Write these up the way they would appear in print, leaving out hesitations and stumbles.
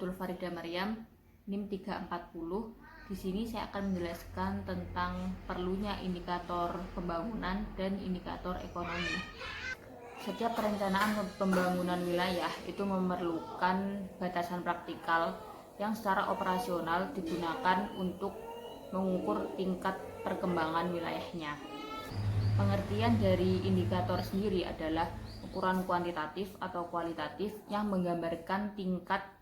Atul Farida Maryam, NIM 340. Di sini saya akan menjelaskan tentang perlunya indikator pembangunan dan indikator ekonomi. Setiap perencanaan pembangunan wilayah itu memerlukan batasan praktikal yang secara operasional digunakan untuk mengukur tingkat perkembangan wilayahnya. Pengertian dari indikator sendiri adalah ukuran kuantitatif atau kualitatif yang menggambarkan tingkat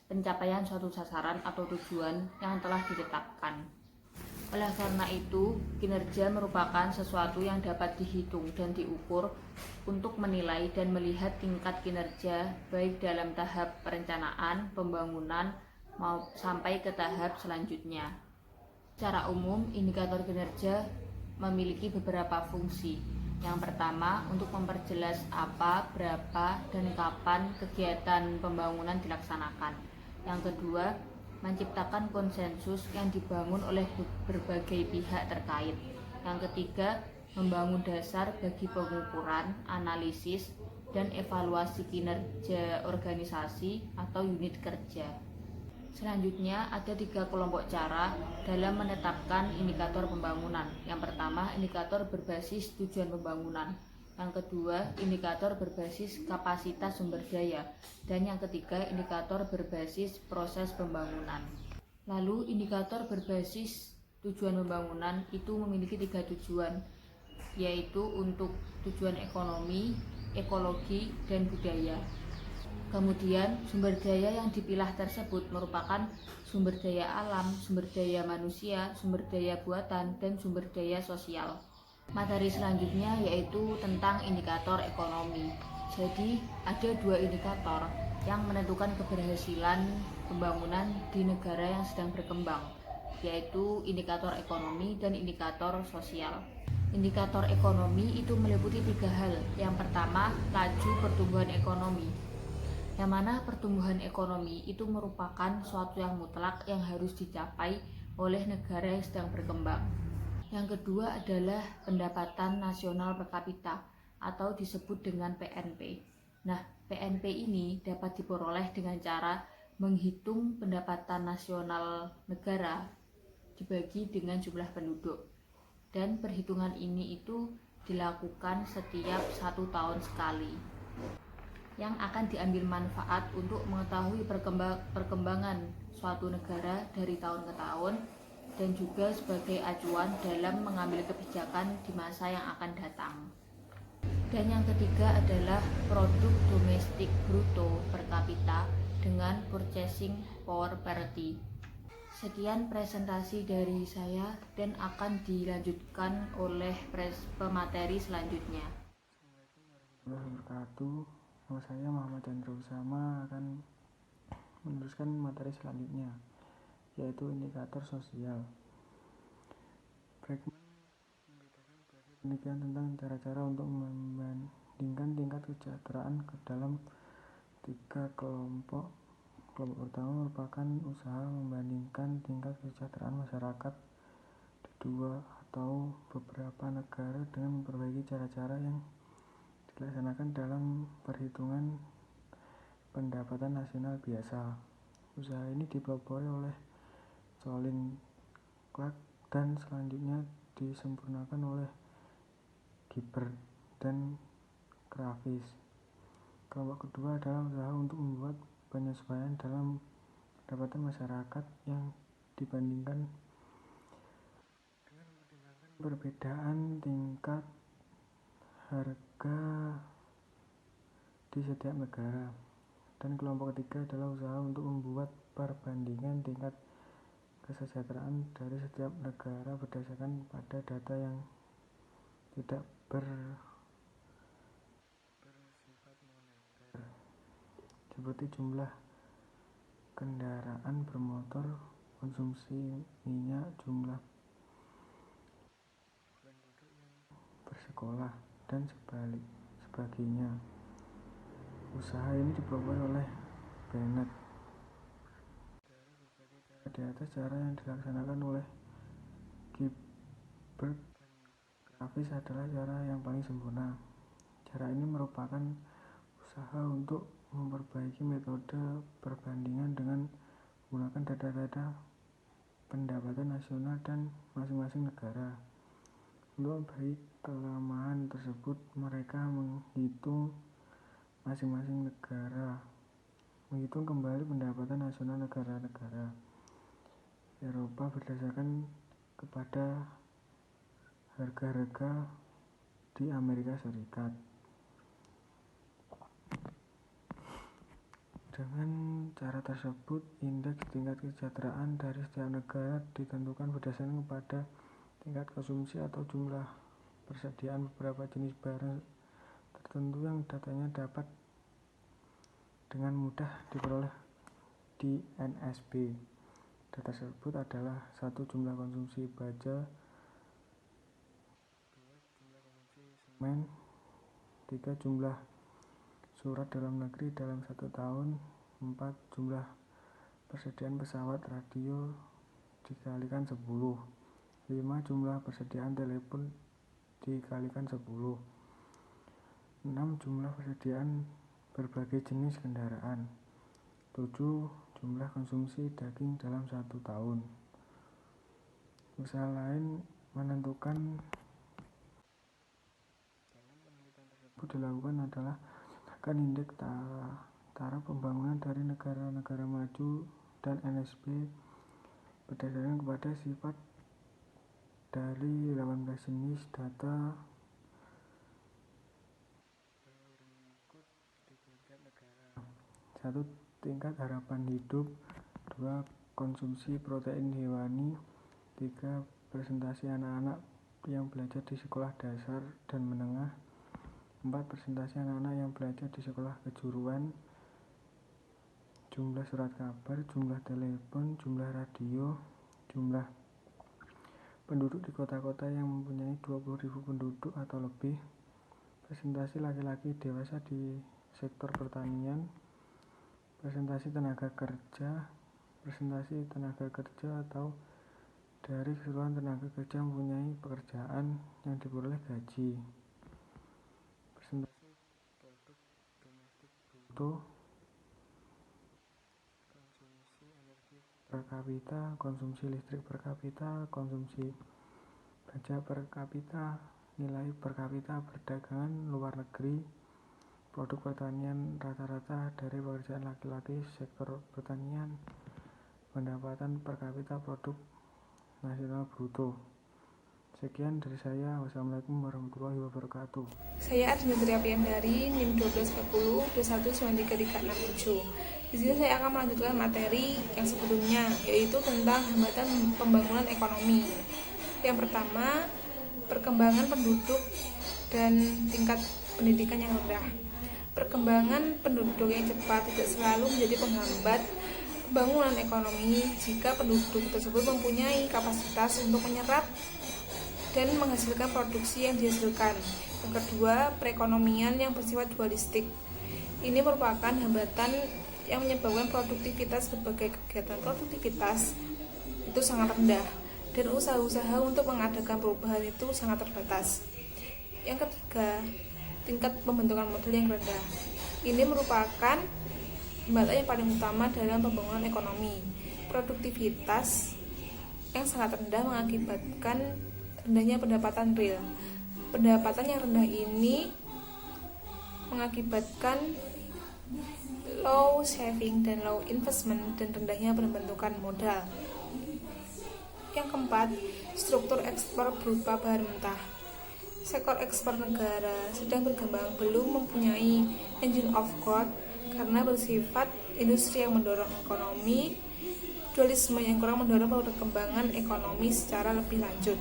pencapaian suatu sasaran atau tujuan yang telah ditetapkan. Oleh karena itu, kinerja merupakan sesuatu yang dapat dihitung dan diukur untuk menilai dan melihat tingkat kinerja baik dalam tahap perencanaan, pembangunan, sampai ke tahap selanjutnya. Secara umum, indikator kinerja memiliki beberapa fungsi. Yang pertama, untuk memperjelas apa, berapa, dan kapan kegiatan pembangunan dilaksanakan. Yang kedua, menciptakan konsensus yang dibangun oleh berbagai pihak terkait. Yang ketiga, membangun dasar bagi pengukuran, analisis, dan evaluasi kinerja organisasi atau unit kerja. Selanjutnya, ada 3 kelompok cara dalam menetapkan indikator pembangunan. Yang pertama, indikator berbasis tujuan pembangunan. Yang kedua, indikator berbasis kapasitas sumber daya. Dan yang ketiga, indikator berbasis proses pembangunan. Lalu, indikator berbasis tujuan pembangunan itu memiliki 3 tujuan, yaitu untuk tujuan ekonomi, ekologi, dan budaya. Kemudian, sumber daya yang dipilah tersebut merupakan sumber daya alam, sumber daya manusia, sumber daya buatan, dan sumber daya sosial. Materi selanjutnya yaitu tentang indikator ekonomi. Jadi, ada 2 indikator yang menentukan keberhasilan pembangunan di negara yang sedang berkembang, yaitu indikator ekonomi dan indikator sosial. Indikator ekonomi itu meliputi 3 hal. Yang pertama, laju pertumbuhan ekonomi, yang mana pertumbuhan ekonomi itu merupakan suatu yang mutlak yang harus dicapai oleh negara yang sedang berkembang. Yang kedua adalah pendapatan nasional per kapita atau disebut dengan PNP. Nah, PNP ini dapat diperoleh dengan cara menghitung pendapatan nasional negara dibagi dengan jumlah penduduk. Dan perhitungan ini itu dilakukan setiap 1 tahun sekali, yang akan diambil manfaat untuk mengetahui perkembangan suatu negara dari tahun ke tahun dan juga sebagai acuan dalam mengambil kebijakan di masa yang akan datang. Dan yang ketiga adalah produk domestik bruto per kapita dengan purchasing power parity. Sekian presentasi dari saya dan akan dilanjutkan oleh pemateri selanjutnya. Assalamualaikum warahmatullahi wabarakatuh. Nama saya Muhammad Chandra Usama akan meneruskan materi selanjutnya, yaitu indikator sosial. Bregman memberitakan penelitian tentang cara-cara untuk membandingkan tingkat kesejahteraan ke dalam 3 kelompok. Kelompok pertama merupakan usaha membandingkan tingkat kesejahteraan masyarakat di 2 atau beberapa negara dengan memperbaiki cara-cara yang dilaksanakan dalam perhitungan pendapatan nasional biasa. Usaha ini dipelopori oleh Colin Clark dan selanjutnya disempurnakan oleh Gilbert dan Kravis. Kelompok kedua adalah usaha untuk membuat penyesuaian dalam pendapatan masyarakat yang dibandingkan dengan mempertimbangkan perbedaan tingkat harga di setiap negara. Dan kelompok ketiga adalah usaha untuk membuat perbandingan tingkat kesejahteraan dari setiap negara berdasarkan pada data yang tidak bersifat moneter, seperti jumlah kendaraan bermotor, konsumsi minyak, jumlah penduduk yang bersekolah, dan sebagainya. Usaha ini dipelopori oleh Bennett. Dari berbagai cara di atas, cara yang dilaksanakan oleh Gilbert dan Kravis adalah cara yang paling sempurna. Cara ini merupakan usaha untuk memperbaiki metode perbandingan dengan menggunakan data-data pendapatan nasional dan masing-masing negara. Untuk memberi kelemahan tersebut, mereka menghitung kembali pendapatan nasional negara-negara Eropa berdasarkan kepada harga-harga di Amerika Serikat. Dengan cara tersebut, indeks tingkat kesejahteraan dari setiap negara ditentukan berdasarkan kepada tingkat konsumsi atau jumlah persediaan beberapa jenis barang tertentu yang datanya dapat dengan mudah diperoleh di NSB. Data tersebut adalah 1. Jumlah konsumsi baja, 2. Jumlah konsumsi semen, 3. Jumlah surat dalam negeri dalam 1 tahun, 4. Jumlah persediaan pesawat radio dikalikan 10, 5. Jumlah persediaan telepon dikalikan 10, 6. Jumlah persediaan berbagai jenis kendaraan, 7. Jumlah konsumsi daging dalam 1 tahun. Usaha lain menentukan penelitian tersebut dilakukan adalah menggunakan indeks taraf pembangunan dari negara-negara maju dan NSB berdasarkan kepada sifat dari 18 jenis data berikut di tiap negara. 1. Tingkat harapan hidup, 2. Konsumsi protein hewani, 3. Persentase anak-anak yang belajar di sekolah dasar dan menengah, 4. Persentase anak-anak yang belajar di sekolah kejuruan, jumlah surat kabar, jumlah telepon, jumlah radio, jumlah penduduk di kota-kota yang mempunyai 20.000 penduduk atau lebih, presentasi laki-laki dewasa di sektor pertanian, presentasi tenaga kerja atau dari keseluruhan tenaga kerja mempunyai pekerjaan yang diperoleh gaji, presentasi produk domestik bruto, konsumsi energi per kapita, konsumsi listrik per kapita, konsumsi baja per kapita, nilai per kapita perdagangan luar negeri, produk pertanian rata-rata dari pekerjaan laki-laki sektor pertanian, pendapatan per kapita produk nasional bruto. Sekian dari saya. Wassalamualaikum warahmatullahi wabarakatuh. Saya Admin Triapiandari, NIM 1240 219337. Di sini saya akan melanjutkan materi yang sebelumnya, yaitu tentang hambatan pembangunan ekonomi. Yang pertama, perkembangan penduduk dan tingkat pendidikan yang rendah. Perkembangan penduduk yang cepat tidak selalu menjadi penghambat pembangunan ekonomi jika penduduk tersebut mempunyai kapasitas untuk menyerap dan menghasilkan produksi yang dihasilkan. Yang kedua, perekonomian yang bersifat dualistik. Ini merupakan hambatan yang menyebabkan produktivitas berbagai kegiatan produktivitas itu sangat rendah dan usaha-usaha untuk mengadakan perubahan itu sangat terbatas. Yang ketiga, tingkat pembentukan modal yang rendah. Ini merupakan hambatan yang paling utama dalam pembangunan ekonomi. Produktivitas yang sangat rendah mengakibatkan rendahnya pendapatan real. Pendapatan yang rendah ini mengakibatkan low saving dan low investment dan rendahnya pembentukan modal. Yang keempat, struktur ekspor berupa bahan mentah. Sektor ekspor negara sedang berkembang belum mempunyai engine of growth karena bersifat industri yang mendorong ekonomi, dualisme yang kurang mendorong perkembangan ekonomi secara lebih lanjut.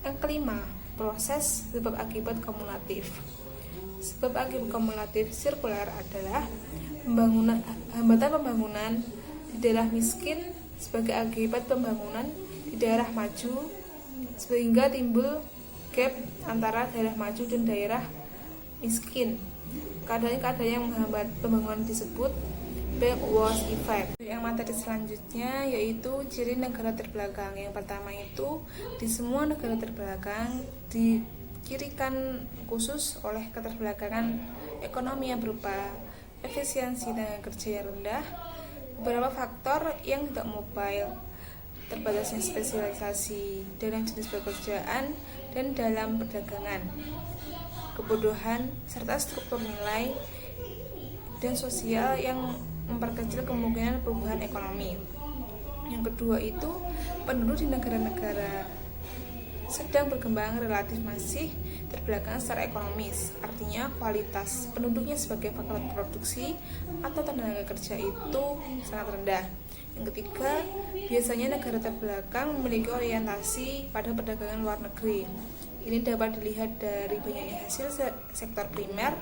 Yang kelima, proses sebab akibat kumulatif. Sebab akibat kumulatif sirkular adalah hambatan pembangunan di daerah miskin sebagai akibat pembangunan di daerah maju, sehingga timbul gap antara daerah maju dan daerah miskin. Keadaan-keadaan yang menghambat pembangunan disebut backwash effect. Yang materi selanjutnya yaitu ciri negara terbelakang. Yang pertama itu di semua negara terbelakang dicirikan khusus oleh keterbelakangan ekonomi yang berupa efisiensi tenaga kerja yang rendah, beberapa faktor yang tidak mobile, terbatasnya spesialisasi dalam jenis pekerjaan dan dalam perdagangan, kebodohan, serta struktur nilai dan sosial yang memperkecil kemungkinan perubahan ekonomi. Yang kedua itu penduduk di negara-negara sedang berkembang relatif masih terbelakang secara ekonomis, artinya kualitas penduduknya sebagai faktor produksi atau tenaga kerja itu sangat rendah. Yang ketiga, biasanya negara terbelakang memiliki orientasi pada perdagangan luar negeri. Ini dapat dilihat dari banyaknya hasil sektor primer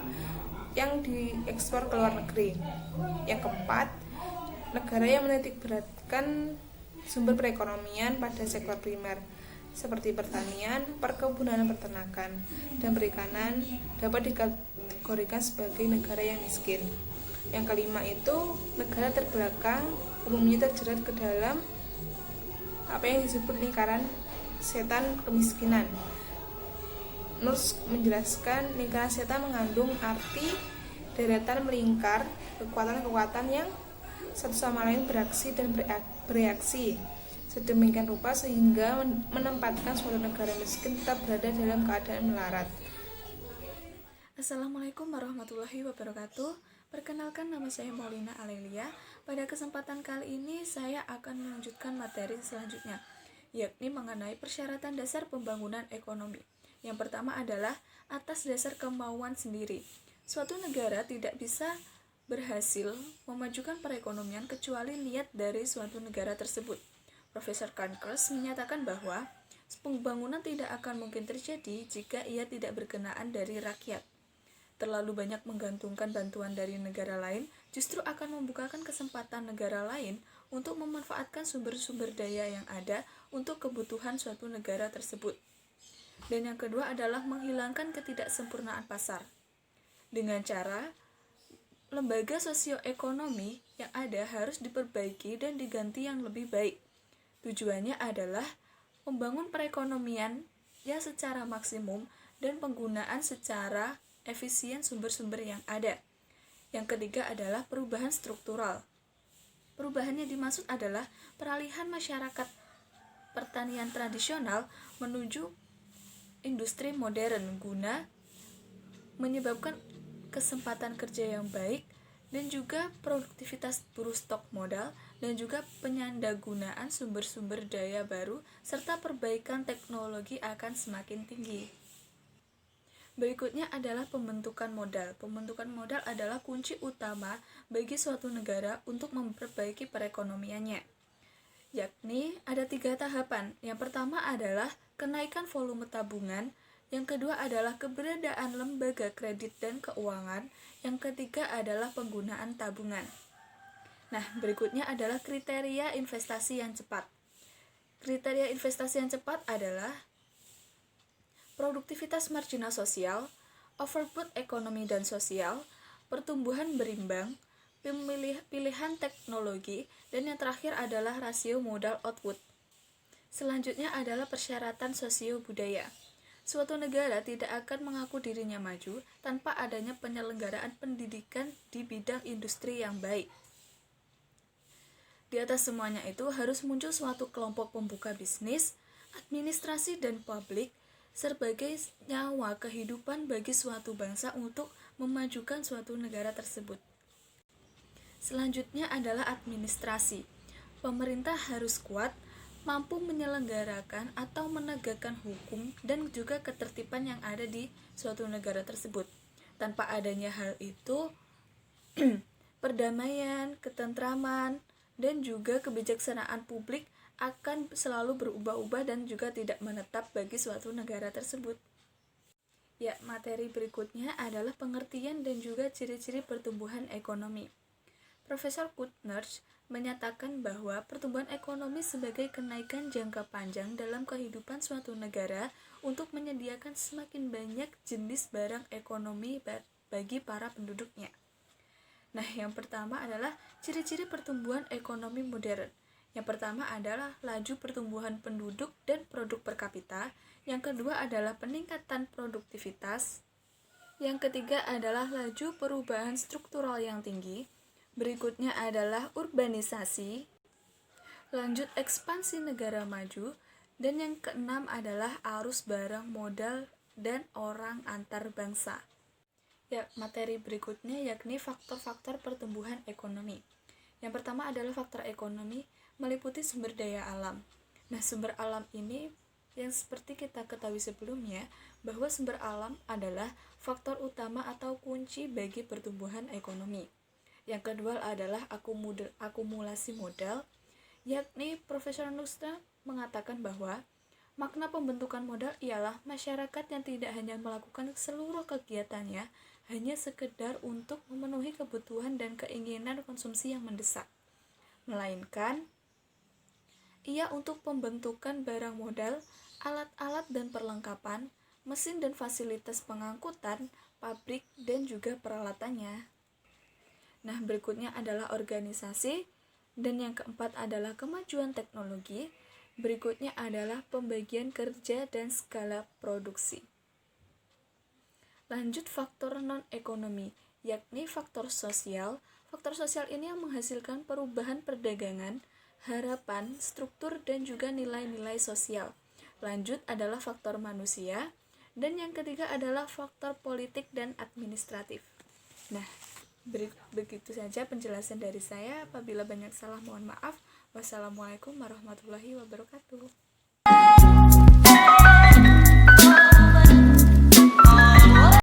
yang diekspor ke luar negeri. Yang keempat, negara yang menitik beratkan sumber perekonomian pada sektor primer seperti pertanian, perkebunan, peternakan, dan perikanan dapat dikategorikan sebagai negara yang miskin. Yang kelima itu negara terbelakang umumnya terjerat ke dalam apa yang disebut lingkaran setan kemiskinan. Nurs menjelaskan lingkaran setan mengandung arti deretan melingkar kekuatan-kekuatan yang satu sama lain beraksi dan bereaksi sedemikian rupa sehingga menempatkan suatu negara miskin tetap berada dalam keadaan melarat. Assalamualaikum warahmatullahi wabarakatuh. Perkenalkan, nama saya Maulina Alelia. Pada kesempatan kali ini saya akan melanjutkan materi selanjutnya, yakni mengenai persyaratan dasar pembangunan ekonomi. Yang pertama adalah atas dasar kemauan sendiri. Suatu negara tidak bisa berhasil memajukan perekonomian kecuali niat dari suatu negara tersebut. Profesor Kankers menyatakan bahwa pembangunan tidak akan mungkin terjadi jika ia tidak berkenaan dari rakyat. Terlalu banyak menggantungkan bantuan dari negara lain justru akan membukakan kesempatan negara lain untuk memanfaatkan sumber-sumber daya yang ada untuk kebutuhan suatu negara tersebut. Dan yang kedua adalah menghilangkan ketidaksempurnaan pasar. Dengan cara lembaga sosioekonomi yang ada harus diperbaiki dan diganti yang lebih baik. Tujuannya adalah membangun perekonomian yang secara maksimum dan penggunaan secara efisien sumber-sumber yang ada. Yang ketiga adalah perubahan struktural. Perubahan yang dimaksud adalah peralihan masyarakat pertanian tradisional menuju industri modern guna menyebabkan kesempatan kerja yang baik dan juga produktivitas buruh stok modal dan juga penyandanggunaan sumber-sumber daya baru serta perbaikan teknologi akan semakin tinggi. Berikutnya adalah pembentukan modal. Pembentukan modal adalah kunci utama bagi suatu negara untuk memperbaiki perekonomiannya. Yakni ada 3 tahapan. Yang pertama adalah kenaikan volume tabungan, yang kedua adalah keberadaan lembaga kredit dan keuangan, yang ketiga adalah penggunaan tabungan. Nah, berikutnya adalah kriteria investasi yang cepat. Kriteria investasi yang cepat adalah produktivitas marginal sosial, overbought ekonomi dan sosial, pertumbuhan berimbang, pilihan teknologi, dan yang terakhir adalah rasio modal output. Selanjutnya adalah persyaratan sosio-budaya. Suatu negara tidak akan mengaku dirinya maju tanpa adanya penyelenggaraan pendidikan di bidang industri yang baik. Di atas semuanya itu harus muncul suatu kelompok pembuka bisnis, administrasi, dan publik sebagai nyawa kehidupan bagi suatu bangsa untuk memajukan suatu negara tersebut. Selanjutnya adalah administrasi. Pemerintah harus kuat, mampu menyelenggarakan atau menegakkan hukum dan juga ketertiban yang ada di suatu negara tersebut. Tanpa adanya hal itu, perdamaian, ketentraman, dan juga kebijaksanaan publik akan selalu berubah-ubah dan juga tidak menetap bagi suatu negara tersebut. Ya, materi berikutnya adalah pengertian dan juga ciri-ciri pertumbuhan ekonomi. Profesor Kuttner menyatakan bahwa pertumbuhan ekonomi sebagai kenaikan jangka panjang dalam kehidupan suatu negara untuk menyediakan semakin banyak jenis barang ekonomi bagi para penduduknya. Nah, yang pertama adalah ciri-ciri pertumbuhan ekonomi modern. Yang pertama adalah laju pertumbuhan penduduk dan produk per kapita. Yang kedua adalah peningkatan produktivitas. Yang ketiga adalah laju perubahan struktural yang tinggi. Berikutnya adalah urbanisasi, lanjut ekspansi negara maju, dan yang keenam adalah arus barang, modal, dan orang antar bangsa. Ya, materi berikutnya yakni faktor-faktor pertumbuhan ekonomi. Yang pertama adalah faktor ekonomi meliputi sumber daya alam. Nah, sumber alam ini yang seperti kita ketahui sebelumnya, bahwa sumber alam adalah faktor utama atau kunci bagi pertumbuhan ekonomi. Yang kedua adalah akumulasi modal, yakni Profesor Nusra mengatakan bahwa makna pembentukan modal ialah masyarakat yang tidak hanya melakukan seluruh kegiatannya hanya sekedar untuk memenuhi kebutuhan dan keinginan konsumsi yang mendesak, melainkan ia untuk pembentukan barang modal, alat-alat dan perlengkapan, mesin dan fasilitas pengangkutan, pabrik, dan juga peralatannya. Nah, berikutnya adalah organisasi, dan yang keempat adalah kemajuan teknologi, berikutnya adalah pembagian kerja dan skala produksi. Lanjut faktor non-ekonomi, yakni faktor sosial. Faktor sosial ini yang menghasilkan perubahan perdagangan, harapan, struktur, dan juga nilai-nilai sosial. Lanjut adalah faktor manusia, dan yang ketiga adalah faktor politik dan administratif. Nah, begitu saja penjelasan dari saya. Apabila banyak salah mohon maaf. Wassalamualaikum warahmatullahi wabarakatuh.